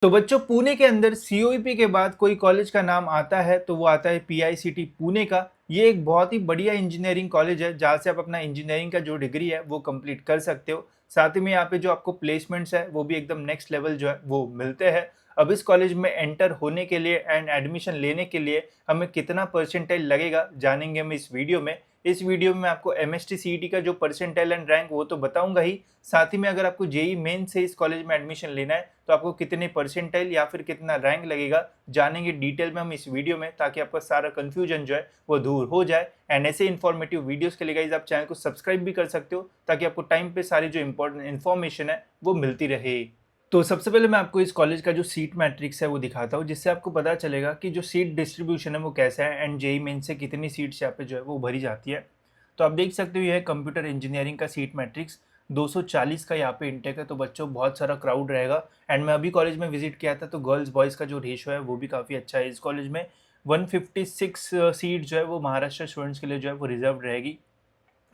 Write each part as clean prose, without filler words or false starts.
तो बच्चों पुणे के अंदर सीओईपी के बाद कोई कॉलेज का नाम आता है तो वो आता है पीआईसीटी पुणे का। ये एक बहुत ही बढ़िया इंजीनियरिंग कॉलेज है जहाँ से आप अपना इंजीनियरिंग का जो डिग्री है वो कंप्लीट कर सकते हो। साथ ही में यहाँ पे जो आपको प्लेसमेंट्स है वो भी एकदम नेक्स्ट लेवल जो है वो मिलते हैं। अब इस कॉलेज में एंटर होने के लिए एंड एडमिशन लेने के लिए हमें कितना परसेंटाइल लगेगा जानेंगे हम इस वीडियो में। इस वीडियो में मैं आपको एमएसटी सीईटी का जो परसेंटाइल एंड रैंक वो तो बताऊंगा ही, साथ ही में अगर आपको जेई मेन से इस कॉलेज में एडमिशन लेना है तो आपको कितने परसेंटाइल या फिर कितना रैंक लगेगा जानेंगे डिटेल में हम इस वीडियो में, ताकि आपका सारा कंफ्यूजन जो है वो दूर हो जाए। एंड ऐसे इन्फॉर्मेटिव वीडियोस के लिए गाइस आप चैनल को सब्सक्राइब भी कर सकते हो ताकि आपको टाइम पे सारी जो इंपॉर्टेंट इन्फॉर्मेशन है वो मिलती रहे। तो सबसे पहले मैं आपको इस कॉलेज का जो सीट मैट्रिक्स है वो दिखाता हूँ, जिससे आपको पता चलेगा कि जो सीट डिस्ट्रीब्यूशन है वो कैसा है एंड जेई मेन से कितनी सीट्स यहाँ पे जो है वो भरी जाती है। तो आप देख सकते हो यह है कंप्यूटर इंजीनियरिंग का सीट मैट्रिक्स। 240 का यहाँ पे इंटेक है, तो बच्चों बहुत सारा क्राउड रहेगा। एंड मैं अभी कॉलेज में विजिट किया था तो गर्ल्स बॉयज़ का जो रेशो है वो भी काफ़ी अच्छा है इस कॉलेज में। 156 सीट जो है वो महाराष्ट्र स्टूडेंट्स के लिए जो है वो रिजर्व रहेगी।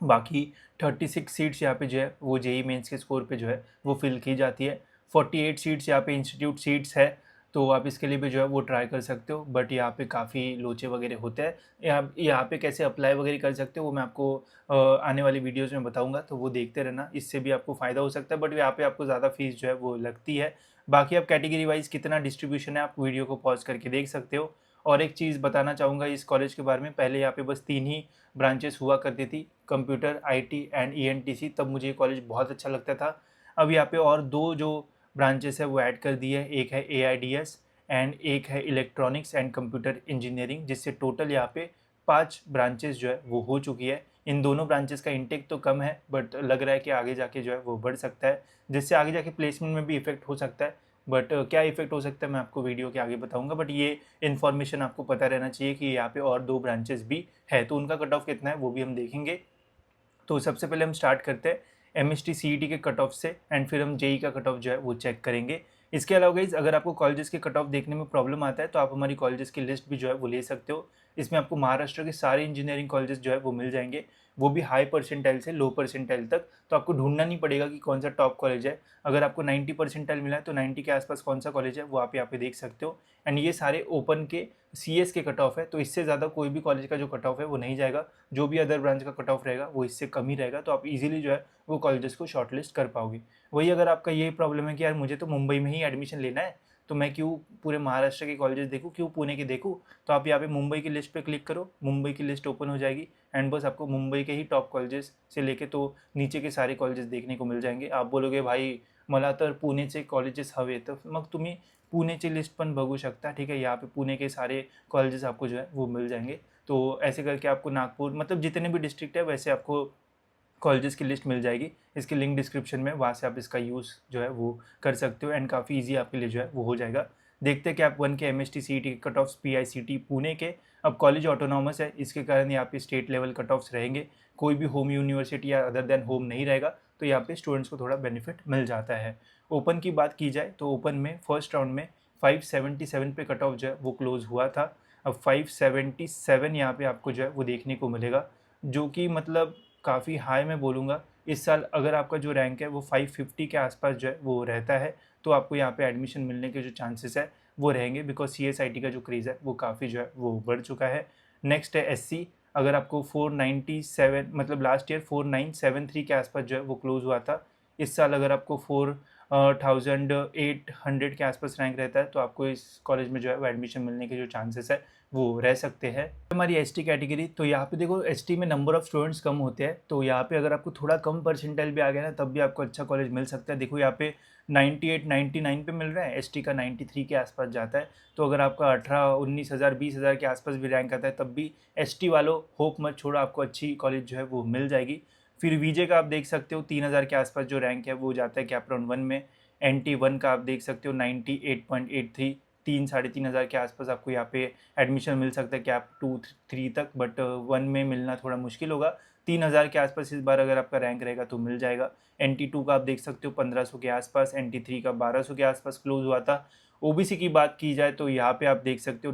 बाकी 36 सीट्स यहाँ पे जो है वो जेई मेंस के स्कोर पे जो है वो फिल की जाती है। 48 सीट्स यहाँ पे इंस्टीट्यूट सीट्स है, तो आप इसके लिए भी जो है वो ट्राई कर सकते हो, बट यहाँ पे काफ़ी लोचे वगैरह होते हैं। यहाँ पे कैसे अप्लाई वगैरह कर सकते हो वो मैं आपको आने वाली वीडियोज़ में बताऊँगा, तो वो देखते रहना, इससे भी आपको फ़ायदा हो सकता है, बट यहाँ पे आपको ज़्यादा फीस जो है वो लगती है। बाकी आप कैटेगरी वाइज कितना डिस्ट्रीब्यूशन है आप वीडियो को पॉज करके देख सकते हो। और एक चीज़ बताना चाहूँगा इस कॉलेज के बारे में, पहले यहाँ पे बस 3 ही ब्रांचेस हुआ करती थी, कंप्यूटर, आईटी एंड ईएनटीसी, तब मुझे ये कॉलेज बहुत अच्छा लगता था। अब यहाँ पे और 2 जो ब्रांचेस है वो ऐड कर दी है, एक है एआईडीएस एंड एक है इलेक्ट्रॉनिक्स एंड कंप्यूटर इंजीनियरिंग, जिससे टोटल यहाँ पे 5 ब्रांचेस जो है वो हो चुकी है। इन दोनों ब्रांचेस का इंटेक तो कम है, बट लग रहा है कि आगे जाके जो है वो बढ़ सकता है, जिससे आगे जाके प्लेसमेंट में भी इफेक्ट हो सकता है। बट क्या इफेक्ट हो सकता है मैं आपको वीडियो के आगे बताऊंगा, बट ये इन्फॉर्मेशन आपको पता रहना चाहिए कि यहाँ पे और 2 ब्रांचेस भी है, तो उनका कट ऑफ कितना है वो भी हम देखेंगे। तो सबसे पहले हम स्टार्ट करते हैं एमएसटी सीईटी के कट ऑफ से एंड फिर हम जेई का कट ऑफ जो है वो चेक करेंगे। इसके अलावा गाइज अगर आपको कॉलेजेस के कट ऑफ देखने में प्रॉब्लम आता है तो आप हमारी कॉलेजेस की लिस्ट भी जो है वो ले सकते हो। इसमें आपको महाराष्ट्र के सारे इंजीनियरिंग कॉलेजेस जो है वो मिल जाएंगे, वो भी हाई परसेंटाइल से लो परसेंटाइल तक। तो आपको ढूंढना नहीं पड़ेगा कि कौन सा टॉप कॉलेज है। अगर आपको 90 परसेंटाइल मिला है तो 90 के आसपास कौन सा कॉलेज है वो आप यहाँ पे देख सकते हो। एंड ये सारे ओपन के सीएस के कट ऑफ है, तो इससे ज़्यादा कोई भी कॉलेज का जो कट ऑफ है वो नहीं जाएगा। जो भी अदर ब्रांच का कट ऑफ रहेगा वो इससे कम ही रहेगा, तो आप इजीली जो है वो कॉलेजेस को शॉर्टलिस्ट कर पाओगे। वही अगर आपका यही प्रॉब्लम है कि यार मुझे तो मुंबई में ही एडमिशन लेना है, तो मैं क्यों पूरे महाराष्ट्र के कॉलेजेस देखूँ, क्यों पुणे के देखूँ, तो आप यहाँ पे मुंबई की लिस्ट पे क्लिक करो, मुंबई की लिस्ट ओपन हो जाएगी एंड बस आपको मुंबई के ही टॉप कॉलेजेस से लेके तो नीचे के सारे कॉलेजेस देखने को मिल जाएंगे। आप बोलोगे भाई मला तर पुणेचे कॉलेजेस हवे, तर मग तुम्ही पुणेची लिस्ट पण बघू शकता, ठीक है। यहाँ पे पुणे के सारे कॉलेजेस आपको जो है वो मिल जाएंगे। तो ऐसे करके आपको नागपुर मतलब जितने भी डिस्ट्रिक्ट है वैसे आपको कॉलेजेस की लिस्ट मिल जाएगी। इसकी लिंक डिस्क्रिप्शन में, वहाँ से आप इसका यूज़ जो है वो कर सकते हो एंड काफ़ी ईजी आपके लिए जो है वो हो जाएगा। देखते हैं कि आप 1 के एमएसटी सीईटी के कट ऑफ्स पीआईसीटी पुणे के। अब कॉलेज ऑटोनॉमस है, इसके कारण यहाँ पे स्टेट लेवल कट ऑफ्स रहेंगे। कोई भी होम यूनिवर्सिटी या अदर देन होम नहीं रहेगा, तो यहाँ पे स्टूडेंट्स को थोड़ा बेनिफिट मिल जाता है। ओपन की बात की जाए तो ओपन में फर्स्ट राउंड में 577 पे कट ऑफ जो है वो क्लोज हुआ था। अब 577 यहाँ पे आपको जो है वो देखने को मिलेगा, जो कि मतलब काफ़ी हाई मैं बोलूँगा। इस साल अगर आपका जो रैंक है वो 550 के आसपास जो है वो रहता है, तो आपको यहाँ पे एडमिशन मिलने के जो चांसेस है वो रहेंगे, बिकॉज सीएसआईटी का जो क्रेज़ है वो काफ़ी जो है वो बढ़ चुका है। नेक्स्ट है एससी। अगर आपको 497 मतलब लास्ट ईयर 4973 के आसपास जो है वो क्लोज हुआ था। इस साल अगर आपको 4800 के आसपास रैंक रहता है तो आपको इस कॉलेज में जो है वो एडमिशन मिलने के जो चांसेस है वो रह सकते हैं। हमारी एसटी कैटेगरी, तो यहाँ पे देखो एसटी में नंबर ऑफ़ स्टूडेंट्स कम होते हैं, तो यहाँ पे अगर आपको थोड़ा कम परसेंटाइल भी आ गया ना तब भी आपको अच्छा कॉलेज मिल सकता है। देखो यहाँ पे 98 99 पे मिल रहा है, एसटी का 93 के आसपास जाता है। तो अगर आपका 18 19 हज़ार 20 हज़ार के आसपास भी रैंक आता है तब भी एसटी वालों होप मत छोड़ो, आपको अच्छी कॉलेज जो है वो मिल जाएगी। फिर वीजे का आप देख सकते हो 3000 के आसपास जो रैंक है वो जाता है कैप राउंड 1 में। NT1 का आप देख सकते हो 98.83, 3 3.5 हज़ार के आसपास आपको यहाँ पे एडमिशन मिल सकता है कैप 2 3 तक, बट 1 में मिलना थोड़ा मुश्किल होगा। 3000 के आसपास इस बार अगर आपका रैंक रहेगा तो मिल जाएगा। NT2 का आप देख सकते हो 1500 के आसपास, NT3 का 1200 के आसपास क्लोज हुआ था। ओबीसी की बात की जाए तो यहाँ पे आप देख सकते हो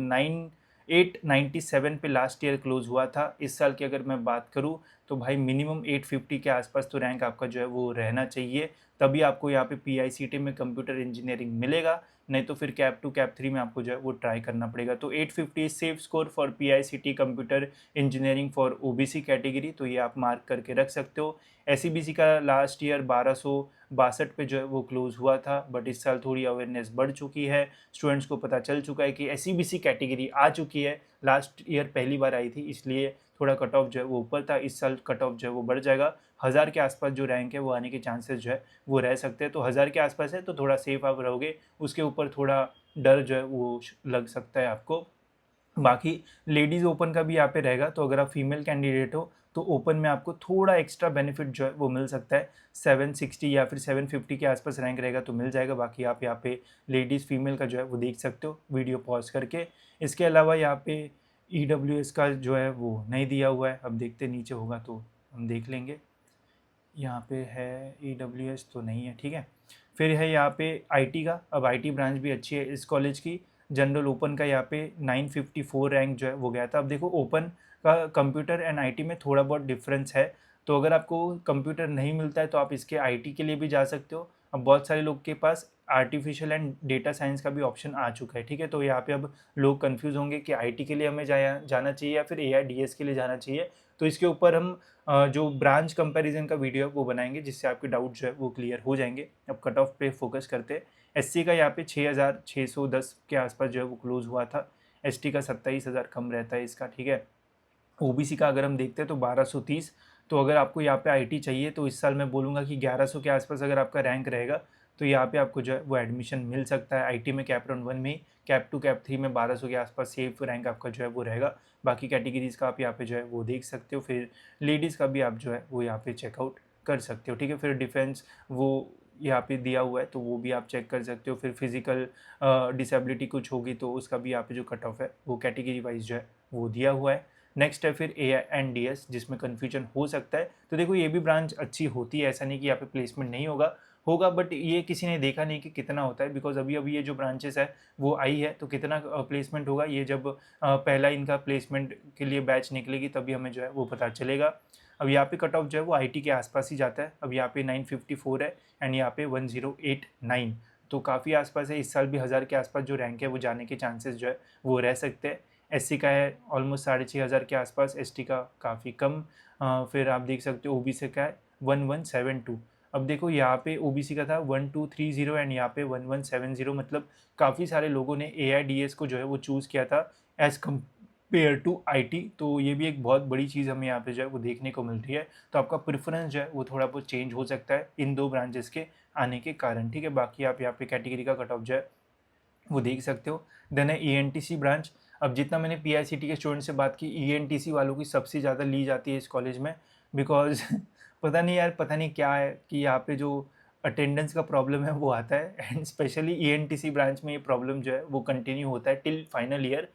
897 पे लास्ट ईयर क्लोज हुआ था। इस साल की अगर मैं बात करूँ तो भाई मिनिमम 850 के आसपास तो रैंक आपका जो है वो रहना चाहिए, तभी आपको यहाँ पे PICT में कंप्यूटर इंजीनियरिंग मिलेगा, नहीं तो फिर कैप 2 कैप 3 में आपको जो है वो ट्राई करना पड़ेगा। तो 850 safe score for PICT computer engineering for OBC category, तो ये आप मार्क करके रख सकते हो। SEBC का लास्ट ईयर 1262 पे जो है वो क्लोज हुआ था, बट इस साल थोड़ी अवेयरनेस बढ़ चुकी है, स्टूडेंट्स को पता चल चुका है कि SEBC कैटेगरी आ चुकी है। लास्ट ईयर पहली बार आई थी, इसलिए थोड़ा कट ऑफ जो है वो ऊपर था। इस साल कट ऑफ जो है वो बढ़ जाएगा, 1000 के आसपास जो रैंक है वो आने के चांसेस जो है वो रह सकते हैं। तो 1000 के आसपास है तो थोड़ा सेफ आप रहोगे, उसके ऊपर थोड़ा डर जो है वो लग सकता है आपको। बाकी लेडीज़ ओपन का भी यहाँ पे रहेगा, तो अगर आप फीमेल कैंडिडेट हो तो ओपन में आपको थोड़ा एक्स्ट्रा बेनिफिट जो है वो मिल सकता है। 760 या फिर 750 के आसपास रैंक रहेगा तो मिल जाएगा। बाकी आप यहाँ पे लेडीज़ फीमेल का जो है वो देख सकते हो वीडियो पॉज करके। इसके अलावा यहाँ पे EWS का जो है वो नहीं दिया हुआ है, अब देखते नीचे होगा तो हम देख लेंगे। यहाँ पे है EWS तो नहीं है, ठीक है। फिर है यहाँ पे IT का, अब IT ब्रांच भी अच्छी है इस कॉलेज की। जनरल ओपन का यहाँ पे 954 रैंक जो है वो गया था। अब देखो ओपन का कंप्यूटर एंड IT में थोड़ा बहुत डिफरेंस है, तो अगर आपको कंप्यूटर नहीं मिलता है तो आप इसके IT के लिए भी जा सकते हो। अब बहुत सारे लोग के पास आर्टिफिशियल एंड डेटा साइंस का भी ऑप्शन आ चुका है, ठीक है। तो यहाँ पे अब लोग कंफ्यूज होंगे कि IT के लिए हमें जाना चाहिए या फिर AIDS के लिए जाना चाहिए। तो इसके ऊपर हम जो ब्रांच कंपैरिजन का वीडियो है वो बनाएंगे, जिससे आपके डाउट जो है वो क्लियर हो जाएंगे। अब कट ऑफ पे फोकस करते हैं। SC का यहाँ पे 6610 के आसपास जो है वो क्लोज हुआ था। ST का 27,000 कम रहता है इसका, ठीक है। OBC का अगर हम देखते हैं तो 1230। तो अगर आपको यहाँ पे IT चाहिए तो इस साल मैं बोलूँगा कि 1100 के आसपास अगर आपका रैंक रहेगा तो यहाँ पे आपको जो है वो एडमिशन मिल सकता है। IT में कैप राउंड 1 में ही, कैप 2 कैप 3 में 1200 के आसपास सेफ रैंक आपका जो है वो रहेगा। बाकी कैटेगरीज़ का आप यहाँ पे जो है वो देख सकते हो। फिर लेडीज़ का भी आप जो है वो यहाँ पे चेकआउट कर सकते हो, ठीक है। फिर डिफेंस वो यहाँ पे दिया हुआ है तो वो भी आप चेक कर सकते हो। फिर फिजिकल डिसेबिलिटी कुछ होगी तो उसका भी यहाँ पे जो कट ऑफ है वो कैटेगरी वाइज जो है वो दिया हुआ है। नेक्स्ट है फिर AINDS, जिसमें कन्फ्यूजन हो सकता है। तो देखो ये भी ब्रांच अच्छी होती है, ऐसा नहीं कि यहाँ पे प्लेसमेंट नहीं होगा, बट ये किसी ने देखा नहीं कि कितना होता है, बिकॉज अभी अभी ये जो ब्रांचेस है वो आई है, तो कितना प्लेसमेंट होगा ये जब पहला इनका प्लेसमेंट के लिए बैच निकलेगी तभी हमें जो है वो पता चलेगा। अब यहाँ पे कट ऑफ जो है वो IT के आसपास ही जाता है। अब यहाँ पे 954 है एंड यहाँ पे 1089, तो काफ़ी आसपास है। इस साल भी 1000 के आसपास जो रैंक है वो जाने के चांसेस जो है वो रह सकते हैं। SC का है ऑलमोस्ट 6500 के आसपास, ST का काफ़ी कम। फिर आप देख सकते हो OBC का है 1172। अब देखो यहाँ पे OBC का था 1230 एंड यहाँ पे 1170, मतलब काफ़ी सारे लोगों ने AIDS को जो है वो चूज़ किया था एज़ कम्पेयर टू IT। तो ये भी एक बहुत बड़ी चीज़ हमें यहाँ पे जो है वो देखने को मिल रही है। तो आपका प्रेफरेंस जो है वो थोड़ा बहुत चेंज हो सकता है इन दो ब्रांचेस के आने के कारण, ठीक है। बाकी आप यहाँ पे कैटेगरी का कट ऑफ जो है वो देख सकते हो। देन है ENTC ब्रांच। अब जितना मैंने PICT के स्टूडेंट से बात की, ENTC वालों की सबसे ज़्यादा ली जाती है इस कॉलेज में, बिकॉज पता नहीं यार, पता नहीं क्या है कि यहाँ पे जो अटेंडेंस का प्रॉब्लम है वो आता है, एंड स्पेशली ENTC ब्रांच में ये प्रॉब्लम जो है वो कंटिन्यू होता है टिल फाइनल ईयर।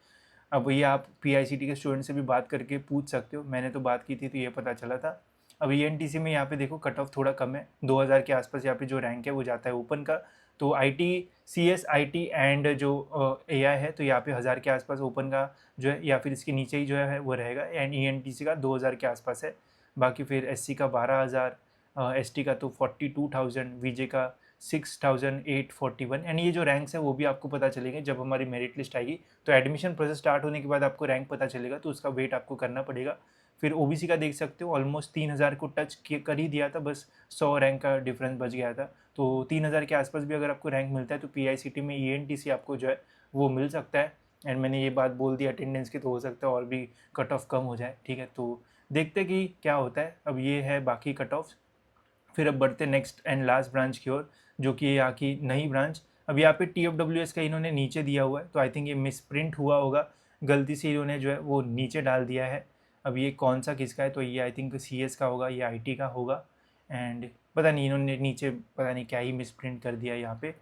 अब ये आप PICT के स्टूडेंट से भी बात करके पूछ सकते हो, मैंने तो बात की थी तो ये पता चला था। अब ENTC में यहाँ पे देखो कट ऑफ थोड़ा कम है, 2000 के आसपास यहाँ पे जो रैंक है वो जाता है ओपन का। तो IT CS IT एंड जो AI है तो यहाँ पे 1000 के आसपास ओपन का जो है, या फिर इसके नीचे ही जो है वो रहेगा। एंड ENTC का 2000 के आसपास है। बाकी फिर SC का 12000, ST का तो 42,000, VJ का 6841। एंड ये जो रैंक्स है वो भी आपको पता चलेंगे जब हमारी मेरिट लिस्ट आएगी। तो एडमिशन प्रोसेस स्टार्ट होने के बाद आपको रैंक पता चलेगा, तो उसका वेट आपको करना पड़ेगा। फिर OBC का देख सकते हो ऑलमोस्ट 3000 को टच कर ही दिया था, बस 100 रैंक का डिफरेंस बच गया था। तो 3000 के आसपास भी अगर आपको रैंक मिलता है तो PICT में ENTC आपको जो है वो मिल सकता है। एंड मैंने ये बात बोल दी अटेंडेंस की, तो हो सकता है और भी कट ऑफ कम हो जाए, ठीक है। तो देखते कि क्या होता है। अब ये है बाकी कट ऑफ। फिर अब बढ़ते नेक्स्ट एंड लास्ट ब्रांच की ओर, जो कि यहाँ की नई ब्रांच। अब यहाँ पे TFWS का इन्होंने नीचे दिया हुआ है, तो आई थिंक ये मिसप्रिंट हुआ होगा, गलती से इन्होंने जो है वो नीचे डाल दिया है। अब ये कौन सा किसका है, तो ये आई थिंक CS का होगा, ये IT का होगा। एंड पता नहीं इन्होंने नीचे पता नहीं क्या ही मिसप्रिंट कर दिया यहाँ पे।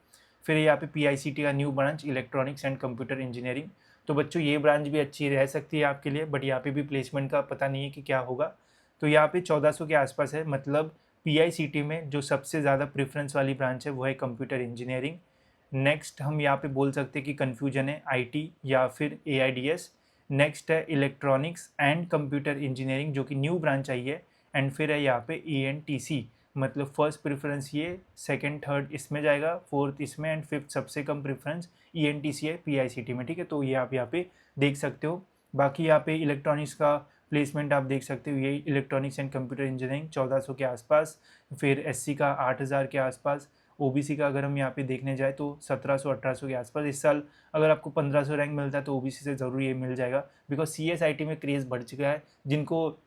फिर यहाँ पे PICT का new branch electronics and computer engineering. तो बच्चों ये ब्रांच भी अच्छी रह सकती है आपके लिए, बट यहाँ पे भी प्लेसमेंट का पता नहीं है कि क्या होगा। तो यहाँ पे 1400 के आसपास है, मतलब PICT में जो सबसे ज़्यादा प्रेफरेंस वाली ब्रांच है वो है कंप्यूटर इंजीनियरिंग। नेक्स्ट हम यहाँ पे बोल सकते हैं कि कन्फ्यूजन है IT या फिर AIDS। नेक्स्ट है इलेक्ट्रॉनिक्स एंड कंप्यूटर इंजीनियरिंग, जो कि न्यू ब्रांच आई है। एंड फिर है यहाँ पे ENTC, मतलब फर्स्ट प्रेफरेंस ये, सेकंड थर्ड इसमें जाएगा, फोर्थ इसमें एंड फिफ्थ सबसे कम प्रेफरेंस ENTC है PICT में, ठीक है। तो ये आप यहाँ पे देख सकते हो। बाकी यहाँ पे इलेक्ट्रॉनिक्स का प्लेसमेंट आप देख सकते हो, ये इलेक्ट्रॉनिक्स एंड कंप्यूटर इंजीनियरिंग 1400 के आसपास, फिर SC का 8000 के आसपास, OBC का अगर हम यहाँ पे देखने जाए तो 1700-1800 के आसपास। इस साल अगर आपको 1500 रैंक मिलता है तो OBC से ज़रूर ये मिल जाएगा, बिकॉज CSIT में क्रेज़ बढ़ चुका है। जिनको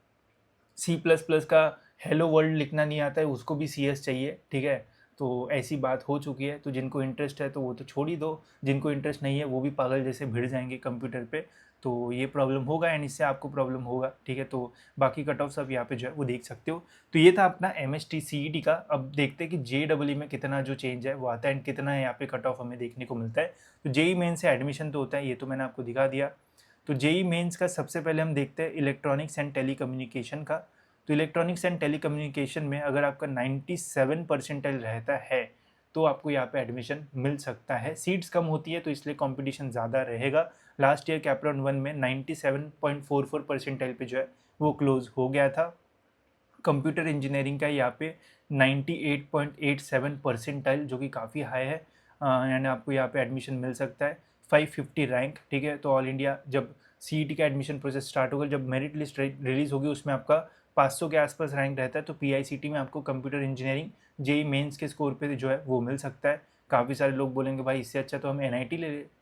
C++ का हेलो वर्ल्ड लिखना नहीं आता है उसको भी CS चाहिए, ठीक है। तो ऐसी बात हो चुकी है। तो जिनको इंटरेस्ट है तो वो तो छोड़ ही दो, जिनको इंटरेस्ट नहीं है वो भी पागल जैसे भिड़ जाएंगे कंप्यूटर पे। तो ये प्रॉब्लम होगा एंड इससे आपको प्रॉब्लम होगा, ठीक है। तो बाकी कट ऑफ सब यहाँ पे जो है वो देख सकते हो। तो ये था अपना MST CET का। अब देखते हैं कि JEE में कितना जो चेंज है वो आता है एंड कितना है यहाँ पे कट ऑफ हमें देखने को मिलता है। तो JEE मेन से एडमिशन तो होता है, ये तो मैंने आपको दिखा दिया। तो JEE मेंस का सबसे पहले हम देखते हैं इलेक्ट्रॉनिक्स एंड टेलीकम्युनिकेशन का। तो इलेक्ट्रॉनिक्स एंड टेलीकम्युनिकेशन में अगर आपका 97 परसेंटाइल रहता है तो आपको यहाँ पे एडमिशन मिल सकता है। सीट्स कम होती है तो इसलिए कंपटीशन ज़्यादा रहेगा। लास्ट ईयर कैपराउंड 1 में 97.44 परसेंटाइल पे जो है वो क्लोज हो गया था। कंप्यूटर इंजीनियरिंग का यहाँ पे 98.87 परसेंटाइल, जो कि काफ़ी हाई है, यानी आपको यहाँ पे एडमिशन मिल सकता है। 550 रैंक, ठीक है। तो ऑल इंडिया जब CET का एडमिशन प्रोसेस स्टार्ट होगा, जब मेरिट लिस्ट रिलीज़ होगी उसमें आपका 500 के आसपास रैंक रहता है, तो PICT में आपको कंप्यूटर इंजीनियरिंग JEE मेंस के स्कोर पे जो है वो मिल सकता है। काफ़ी सारे लोग बोलेंगे भाई इससे अच्छा तो हम NIT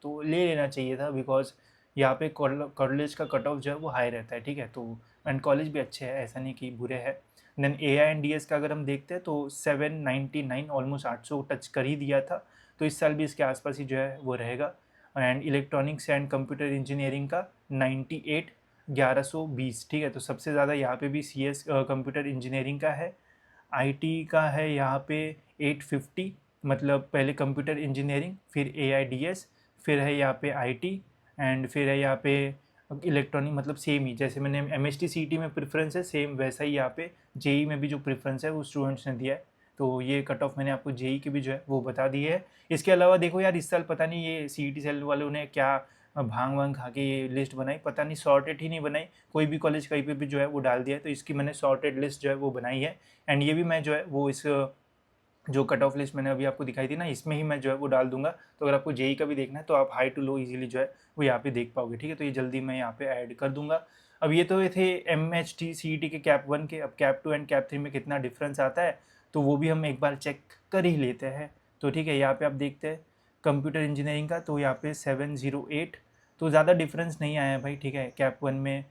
तो ले लेना चाहिए था, बिकॉज यहाँ पे कॉलेज का कट ऑफ जो है वो हाई रहता है, ठीक है। तो एंड कॉलेज भी अच्छे हैं, ऐसा नहीं कि बुरे हैं। देन AINDS का अगर हम देखते हैं तो 799, ऑलमोस्ट 800 टच कर ही दिया था। तो इस साल भी इसके आसपास ही जो है वो रहेगा। And electronics and computer engineering का 98 1120, ठीक है। तो सबसे ज़्यादा यहाँ पे भी CS कंप्यूटर इंजीनियरिंग का है। IT का है यहाँ पे 850, मतलब पहले कंप्यूटर इंजीनियरिंग, फिर AIDS, फिर है यहाँ पे IT, एंड फिर है यहाँ पे इलेक्ट्रॉनिक, मतलब सेम ही जैसे मैंने MST CET में प्रेफरेंस है, सेम वैसा ही यहाँ पे JEE में भी जो प्रेफरेंस है वो स्टूडेंट्स ने दिया है। तो ये कट ऑफ मैंने आपको JEE की भी जो है वो बता दी है। इसके अलावा देखो यार, इस साल पता नहीं ये CET सेल वालों ने क्या भांग वांग खा के ये लिस्ट बनाई, पता नहीं सॉर्टेड ही नहीं बनाई, कोई भी कॉलेज कहीं पे भी जो है वो डाल दिया है। तो इसकी मैंने सॉर्टेड लिस्ट जो है वो बनाई है एंड ये भी मैं जो है वो इस जो कट ऑफ लिस्ट मैंने अभी आपको दिखाई थी ना, इसमें ही मैं जो है वो डाल दूंगा। तो अगर आपको JEE का भी देखना है तो आप हाई टू लो इजीली जो है वो यहाँ पे देख पाओगे, ठीक है। तो ये जल्दी मैं यहाँ पे ऐड कर दूंगा। अब ये तो ये थे MHT CET के कैप 1 के। अब कैप 2 एंड कैप 3 में कितना डिफरेंस आता है तो वो भी हम एक बार चेक कर ही लेते हैं। तो ठीक है, यहाँ पे आप देखते हैं कंप्यूटर इंजीनियरिंग का, तो यहाँ पे 708, तो ज़्यादा डिफरेंस नहीं आया भाई, ठीक है। कैप 1 में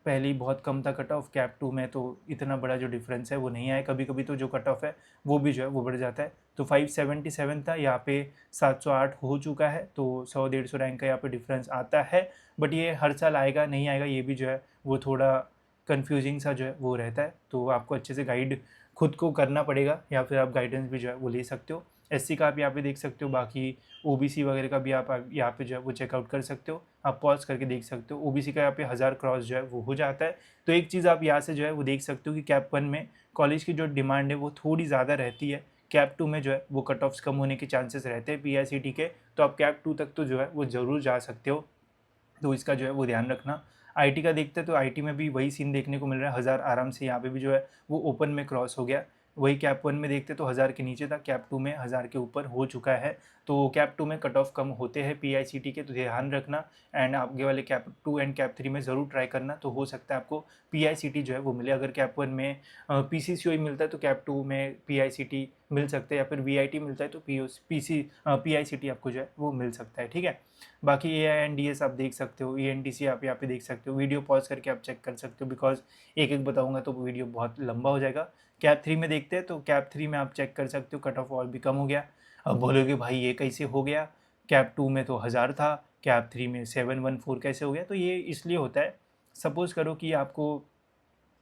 पहले ही बहुत कम था कट ऑफ, कैप 2 में तो इतना बड़ा जो डिफरेंस है वो नहीं आया। कभी कभी तो जो कट ऑफ है वो भी जो है वो बढ़ जाता है। तो 577 था, यहाँ पे 708 हो चुका है। तो 100-150 रैंक का यहाँ पे डिफरेंस आता है। बट ये हर साल आएगा नहीं आएगा ये भी जो है वो थोड़ा कन्फ्यूजिंग सा जो है वो रहता है। तो आपको अच्छे से गाइड खुद को करना पड़ेगा, या फिर आप गाइडेंस भी जो है वो ले सकते हो। SC का आप यहाँ पे देख सकते हो, बाकी OBC वगैरह का भी आप यहाँ पे जो है वो चेकआउट कर सकते हो। आप पॉज करके देख सकते हो। OBC का यहाँ पे 1000 क्रॉस जो है वो हो जाता है। तो एक चीज़ आप यहाँ से जो है वो देख सकते हो कि कैप 1 में कॉलेज की जो डिमांड है वो थोड़ी ज़्यादा रहती है। कैप 2 में जो है वो कट ऑफ्स कम होने के चांसेस रहते हैं PICT के। तो आप कैप 2 तक तो जो है वो ज़रूर जा सकते हो, तो इसका जो है वो ध्यान रखना। IT का देखते हैं तो IT में भी वही सीन देखने को मिल रहा है, 1000 आराम से यहाँ पे भी जो है वो ओपन में क्रॉस हो गया। वही कैप 1 में देखते तो 1000 के नीचे था, कैप 2 में 1000 के ऊपर हो चुका है। तो कैप 2 में कट ऑफ कम होते हैं PICT के, तो ध्यान रखना। एंड आगे वाले कैप 2 एंड कैप 3 में ज़रूर ट्राई करना, तो हो सकता है आपको PICT जो है वो मिले। अगर कैप 1 में PCCOE मिलता है तो कैप 2 में PICT मिल सकता है, या फिर VIT मिलता है तो PICT आपको जो है वो मिल सकता है, ठीक है। बाकी AINDS आप देख सकते हो, ENTC आप यहाँ पे देख सकते हो। वीडियो पॉज करके आप चेक कर सकते हो, बिकॉज एक एक बताऊंगा तो वीडियो बहुत लंबा हो जाएगा। कैप 3 में देखते हैं तो कैप 3 में आप चेक कर सकते हो, कट ऑफ और भी कम हो गया। अब बोलोगे भाई ये कैसे हो गया, कैप 2 में तो 1000 था, कैप 3 में 714 कैसे हो गया। तो ये इसलिए होता है, सपोज़ करो कि आपको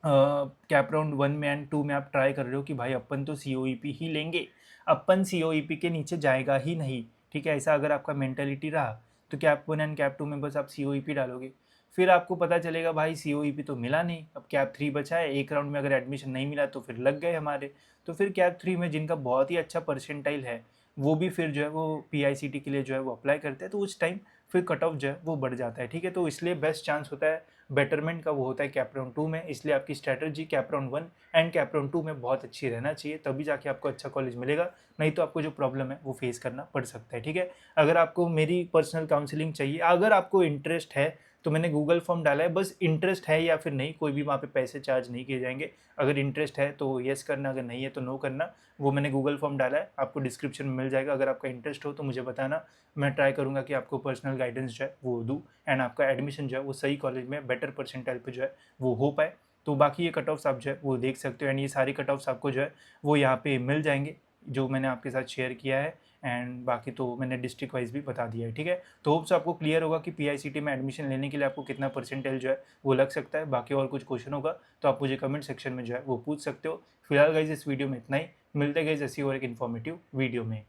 कैप राउंड 1 में एंड 2 में आप ट्राई कर रहे हो कि भाई अपन तो COEP ही लेंगे, अपन COEP के नीचे जाएगा ही नहीं, ठीक है। ऐसा अगर आपका मेंटेलिटी रहा तो कैप 1 एंड कैप 2 में बस आप COEP डालोगे। फिर आपको पता चलेगा भाई COEP तो मिला नहीं, अब कैप 3 बचा है, एक राउंड में अगर एडमिशन नहीं मिला तो फिर लग गए हमारे। तो फिर कैप 3 में जिनका बहुत ही अच्छा परसेंटाइल है, वो भी फिर जो है वो PICT के लिए जो है वो अप्लाई करते हैं, तो उस टाइम फिर कट ऑफ जो है वो बढ़ जाता है, ठीक है। तो इसलिए बेस्ट चांस होता है बेटरमेंट का, वो होता है कैप राउंड 2 में। इसलिए आपकी strategy cap round 1 and cap round 2 में बहुत अच्छी रहना चाहिए, तभी जाके आपको अच्छा कॉलेज मिलेगा, नहीं तो आपको जो प्रॉब्लम है वो फेस करना पड़ सकता है, ठीक है। अगर आपको मेरी पर्सनल काउंसलिंग चाहिए, अगर आपको इंटरेस्ट है, तो मैंने गूगल फॉर्म डाला है, बस इंटरेस्ट है या फिर नहीं, कोई भी वहाँ पे पैसे चार्ज नहीं किए जाएंगे। अगर इंटरेस्ट है तो येस करना, अगर नहीं है तो नो करना। वो मैंने गूगल फॉर्म डाला है, आपको डिस्क्रिप्शन में मिल जाएगा। अगर आपका इंटरेस्ट हो तो मुझे बताना, मैं ट्राई करूँगा कि आपको पर्सनल गाइडेंस जो है वो दूँ, एंड आपका एडमिशन जो है वो सही कॉलेज में बेटर परसेंटाइल पे जो है वो हो पाए। तो बाकी ये कट ऑफ्स आप जो है वो देख सकते हो, एंड ये सारी कट ऑफ्स आपको जो है वो यहाँ पे मिल जाएंगे, जो मैंने आपके साथ शेयर किया है। एंड बाकी तो मैंने डिस्ट्रिक्ट वाइज भी बता दिया है, ठीक है। तो होप्स आपको क्लियर होगा कि PICT में एडमिशन लेने के लिए आपको कितना परसेंटेज जो है वो लग सकता है। बाकी और कुछ क्वेश्चन होगा तो आप मुझे कमेंट सेक्शन में जो है वो पूछ सकते हो। फिलहाल गाइज इस वीडियो में इतना ही, मिलते गाइज ऐसी और एक इन्फॉर्मेटिव वीडियो में।